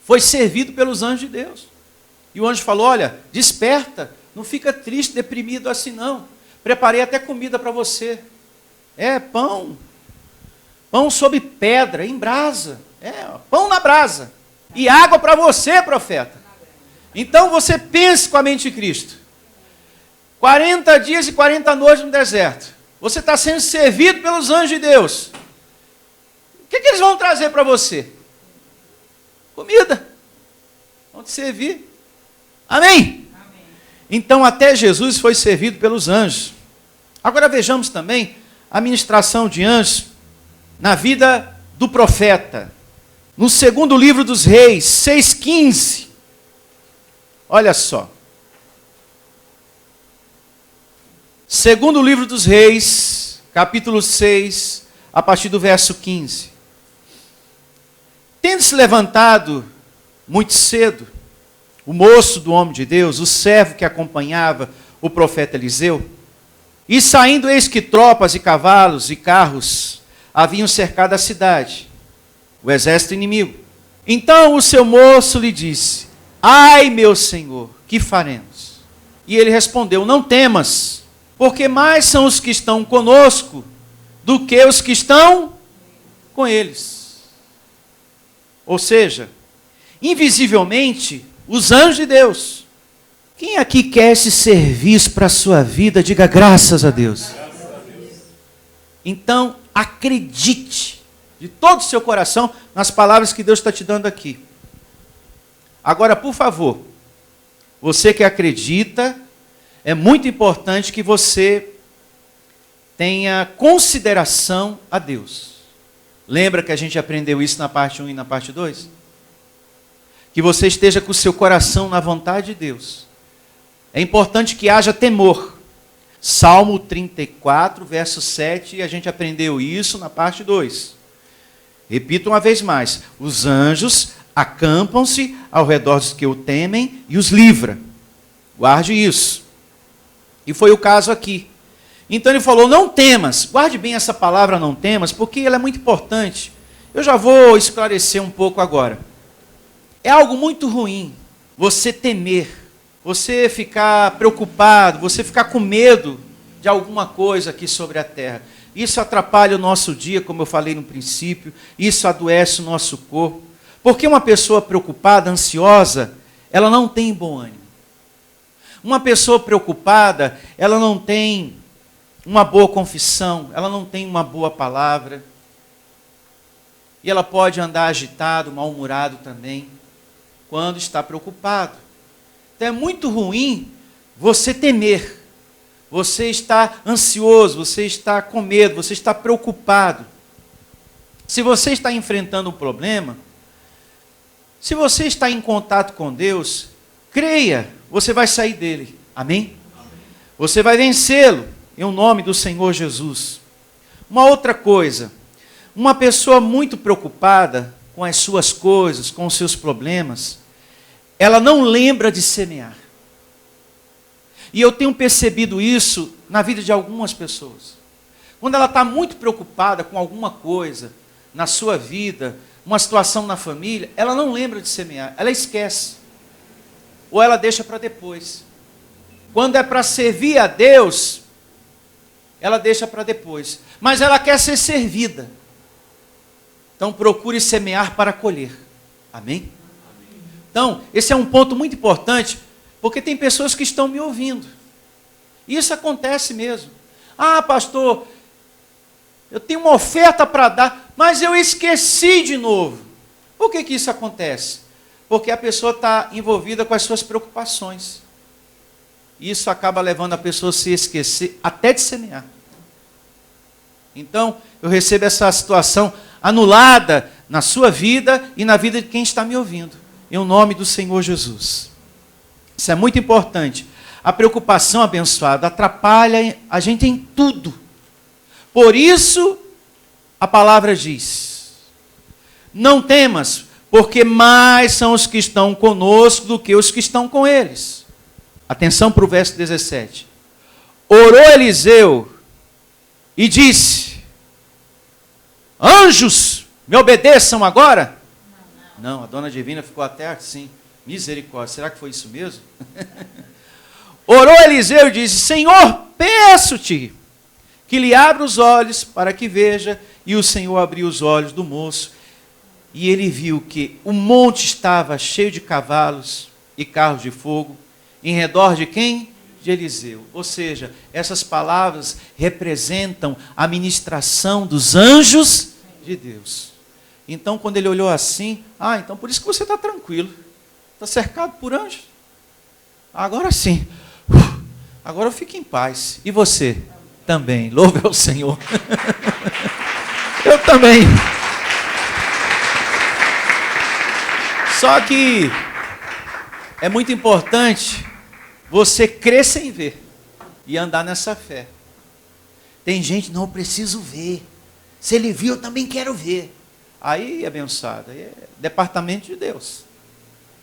foi servido pelos anjos de Deus. E o anjo falou, olha, desperta, não fica triste, deprimido assim não. Preparei até comida para você. Pão. Pão sobre pedra, em brasa. Pão na brasa. E água para você, profeta. Então você pense com a mente de Cristo. 40 dias e 40 noites no deserto. Você está sendo servido pelos anjos de Deus. O que eles vão trazer para você? Comida. Vão te servir. Amém? Então até Jesus foi servido pelos anjos. Agora vejamos também a ministração de anjos na vida do profeta. No segundo livro dos Reis, 6:15. Olha só. Segundo livro dos Reis, capítulo 6, a partir do verso 15. Tendo se levantado muito cedo, o moço do homem de Deus, o servo que acompanhava o profeta Eliseu, e saindo, eis que tropas e cavalos e carros haviam cercado a cidade, o exército inimigo. Então o seu moço lhe disse, ai meu senhor, que faremos? E ele respondeu, não temas, porque mais são os que estão conosco do que os que estão com eles. Ou seja, invisivelmente, os anjos de Deus. Quem aqui quer esse serviço para a sua vida, diga graças a Deus. Então, acredite de todo o seu coração nas palavras que Deus está te dando aqui. Agora, por favor, você que acredita, é muito importante que você tenha consideração a Deus. Lembra que a gente aprendeu isso na parte 1 e na parte 2? Que você esteja com o seu coração na vontade de Deus. É importante que haja temor. Salmo 34, verso 7, a gente aprendeu isso na parte 2. Repito uma vez mais. Os anjos acampam-se ao redor dos que o temem e os livra. Guarde isso. E foi o caso aqui. Então ele falou, não temas. Guarde bem essa palavra não temas, porque ela é muito importante. Eu já vou esclarecer um pouco agora. É algo muito ruim você temer, você ficar preocupado, você ficar com medo de alguma coisa aqui sobre a terra. Isso atrapalha o nosso dia, como eu falei no princípio, isso adoece o nosso corpo. Porque uma pessoa preocupada, ansiosa, ela não tem bom ânimo. Uma pessoa preocupada, ela não tem uma boa confissão, ela não tem uma boa palavra. E ela pode andar agitado, mal-humorado também, quando está preocupado. Então é muito ruim você temer, você está ansioso, você está com medo, você está preocupado. Se você está enfrentando um problema, se você está em contato com Deus, creia, você vai sair dele. Amém? Você vai vencê-lo, em nome do Senhor Jesus. Uma outra coisa, uma pessoa muito preocupada com as suas coisas, com os seus problemas, ela não lembra de semear. E eu tenho percebido isso na vida de algumas pessoas. Quando ela está muito preocupada com alguma coisa na sua vida, uma situação na família, ela não lembra de semear, ela esquece. Ou ela deixa para depois. Quando é para servir a Deus, ela deixa para depois. Mas ela quer ser servida. Então procure semear para colher. Amém? Então, esse é um ponto muito importante, porque tem pessoas que estão me ouvindo. Isso acontece mesmo. Ah, pastor, eu tenho uma oferta para dar, mas eu esqueci de novo. Por que isso acontece? Porque a pessoa está envolvida com as suas preocupações. Isso acaba levando a pessoa a se esquecer até de semear. Então, eu recebo essa situação anulada na sua vida e na vida de quem está me ouvindo. Em nome do Senhor Jesus. Isso é muito importante. A preocupação, abençoada, atrapalha a gente em tudo. Por isso, a palavra diz, não temas, porque mais são os que estão conosco do que os que estão com eles. Atenção para o verso 17. Orou Eliseu e disse, anjos, me obedeçam agora? Não, a dona Divina ficou até assim, misericórdia, será que foi isso mesmo? Orou Eliseu e disse, Senhor, peço-te que lhe abra os olhos para que veja. E o Senhor abriu os olhos do moço, e ele viu que o monte estava cheio de cavalos e carros de fogo, em redor de quem? De Eliseu. Ou seja, essas palavras representam a ministração dos anjos de Deus. Então, quando ele olhou assim, então por isso que você está tranquilo. Está cercado por anjos. Agora sim. Agora eu fico em paz. E você? Também. Louve ao Senhor. Eu também. Só que é muito importante você crer sem ver e andar nessa fé. Tem gente, não, eu preciso ver. Se ele viu, eu também quero ver. Aí, abençoado, aí é departamento de Deus.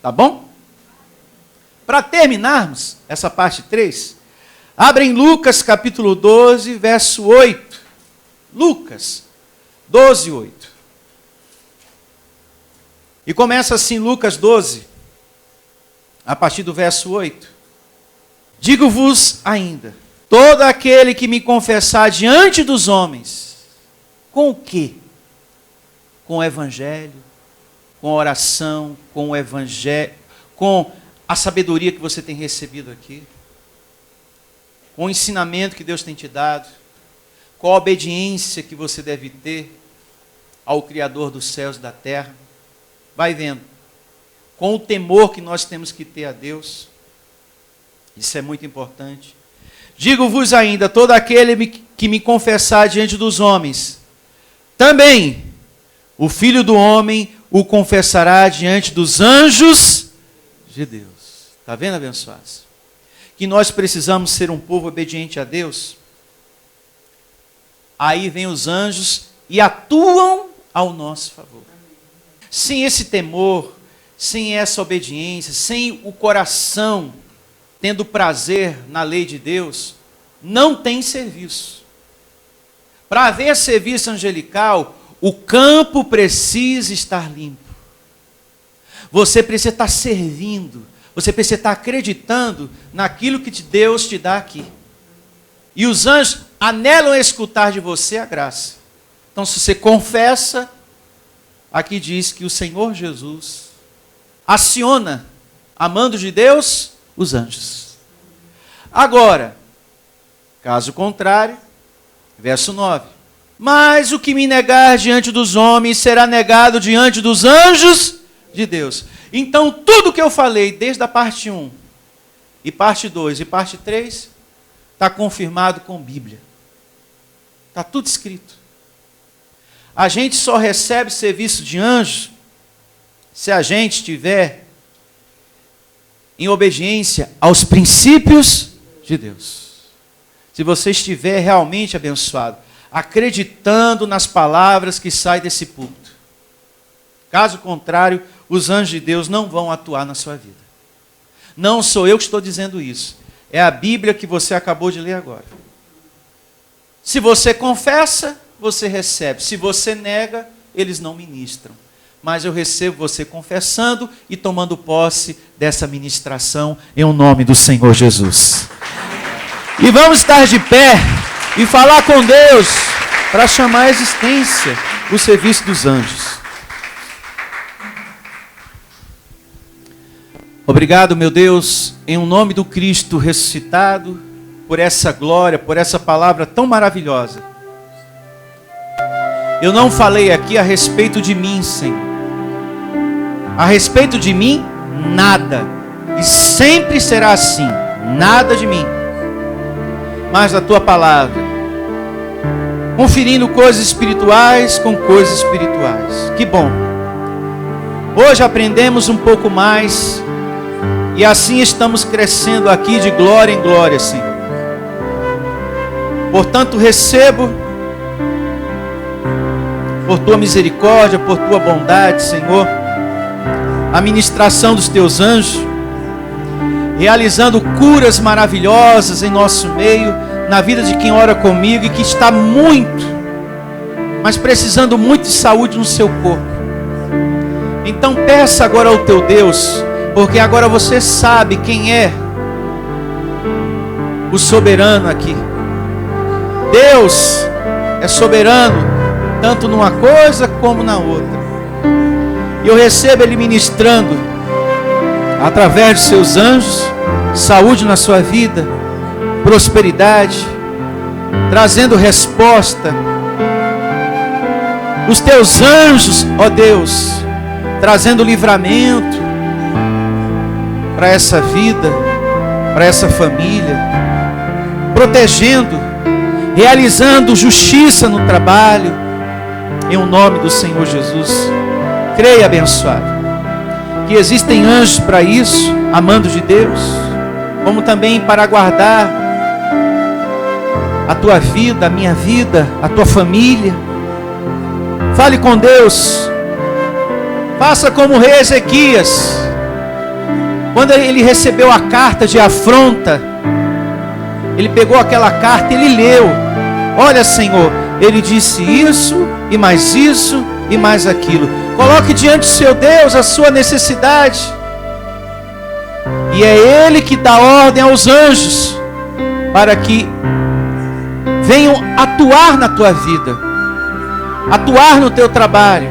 Tá bom? Para terminarmos essa parte 3, abrem Lucas capítulo 12, verso 8. Lucas 12, 8. E começa assim, Lucas 12, a partir do verso 8. Digo-vos ainda, todo aquele que me confessar diante dos homens, com o quê? Com o evangelho, com a oração, com o evangelho, com a sabedoria que você tem recebido aqui, com o ensinamento que Deus tem te dado, com a obediência que você deve ter ao Criador dos céus e da terra. Vai vendo. Com o temor que nós temos que ter a Deus. Isso é muito importante. Digo-vos ainda, todo aquele que me confessar diante dos homens, também o Filho do Homem o confessará diante dos anjos de Deus. Está vendo, abençoados? Que nós precisamos ser um povo obediente a Deus. Aí vem os anjos e atuam ao nosso favor. Sem esse temor, sem essa obediência, sem o coração tendo prazer na lei de Deus, não tem serviço. Para haver serviço angelical, o campo precisa estar limpo. Você precisa estar servindo. Você precisa estar acreditando naquilo que Deus te dá aqui. E os anjos anelam escutar de você a graça. Então, se você confessa, aqui diz que o Senhor Jesus aciona, amando de Deus, os anjos. Agora, caso contrário, verso 9. Mas o que me negar diante dos homens será negado diante dos anjos de Deus. Então, tudo que eu falei, desde a parte 1, e parte 2, e parte 3, está confirmado com Bíblia. Está tudo escrito. A gente só recebe serviço de anjo se a gente estiver em obediência aos princípios de Deus. Se você estiver realmente abençoado, acreditando nas palavras que saem desse púlpito. Caso contrário, os anjos de Deus não vão atuar na sua vida. Não sou eu que estou dizendo isso. É a Bíblia que você acabou de ler agora. Se você confessa, você recebe. Se você nega, eles não ministram. Mas eu recebo você confessando e tomando posse dessa ministração em nome do Senhor Jesus. E vamos estar de pé e falar com Deus para chamar a existência o serviço dos anjos. Obrigado, meu Deus, em nome do Cristo ressuscitado, por essa glória, por essa palavra tão maravilhosa. Eu não falei aqui a respeito de mim, Senhor. A respeito de mim, nada. E sempre será assim, nada de mim. Mas a tua palavra, conferindo coisas espirituais com coisas espirituais. Que bom. Hoje aprendemos um pouco mais e assim estamos crescendo aqui de glória em glória, Senhor. Portanto, recebo por tua misericórdia, por tua bondade, Senhor, a ministração dos teus anjos, realizando curas maravilhosas em nosso meio, na vida de quem ora comigo e que está muito, mas precisando muito de saúde no seu corpo. Então peça agora ao teu Deus, porque agora você sabe quem é o soberano aqui. Deus é soberano, tanto numa coisa como na outra. E eu recebo Ele ministrando, através de seus anjos, saúde na sua vida, prosperidade, trazendo resposta. Os teus anjos, ó Deus, trazendo livramento para essa vida, para essa família, protegendo, realizando justiça no trabalho, em o nome do Senhor Jesus. Creia, abençoado, que existem anjos para isso, amando de Deus, como também para guardar a tua vida, a minha vida, a tua família. Fale com Deus. Faça como o rei Ezequias. Quando ele recebeu a carta de afronta, ele pegou aquela carta e ele leu. Olha, Senhor, ele disse isso e mais aquilo. Coloque diante do seu Deus a sua necessidade. E é Ele que dá ordem aos anjos para que venham atuar na tua vida, atuar no teu trabalho,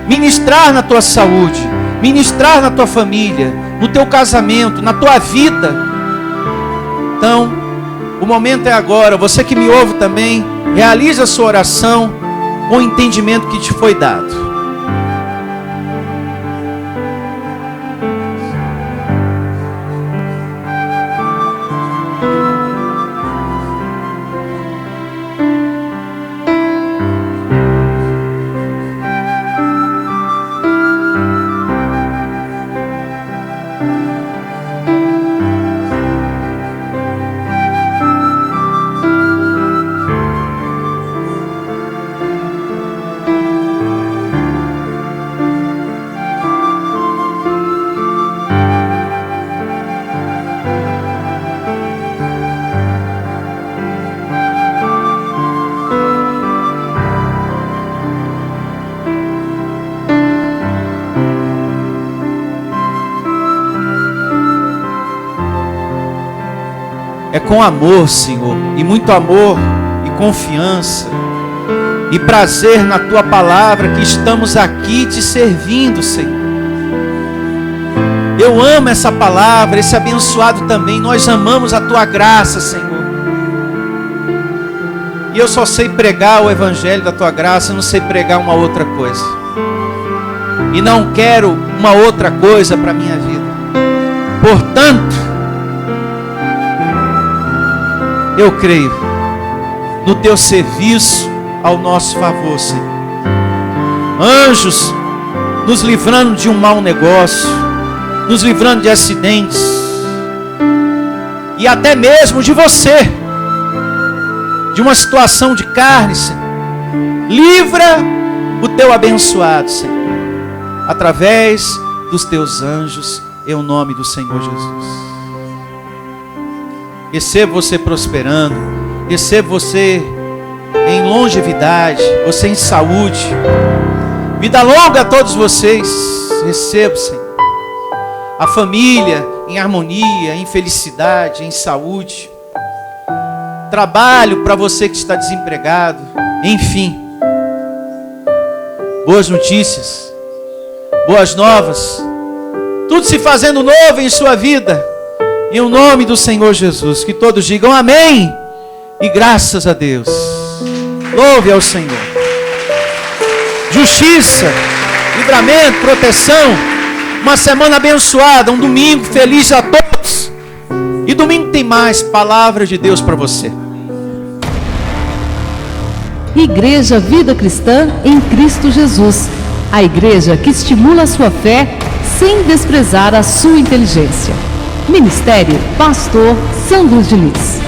ministrar na tua saúde, ministrar na tua família, no teu casamento, na tua vida. Então, o momento é agora. Você que me ouve também, realize a sua oração com o entendimento que te foi dado. É com amor, Senhor, e muito amor e confiança e prazer na Tua palavra que estamos aqui te servindo, Senhor. Eu amo essa palavra, esse abençoado também. Nós amamos a Tua graça, Senhor. E eu só sei pregar o Evangelho da Tua graça, eu não sei pregar uma outra coisa. E não quero uma outra coisa para a minha vida. Portanto, eu creio no Teu serviço ao nosso favor, Senhor. Anjos nos livrando de um mau negócio, nos livrando de acidentes, e até mesmo de você, de uma situação de carne, Senhor. Livra o Teu abençoado, Senhor, através dos Teus anjos, em nome do Senhor Jesus. Recebo você prosperando, recebo você em longevidade, você em saúde, vida longa a todos vocês. Recebo, Senhor, a família em harmonia, em felicidade, em saúde, trabalho para você que está desempregado, enfim, boas notícias, boas novas, tudo se fazendo novo em sua vida, em o nome do Senhor Jesus. Que todos digam amém e graças a Deus. Louve ao Senhor. Justiça, livramento, proteção, uma semana abençoada, um domingo feliz a todos. E domingo tem mais palavra de Deus para você. Igreja Vida Cristã em Cristo Jesus. A igreja que estimula a sua fé sem desprezar a sua inteligência. Ministério Pastor Sandro Diniz.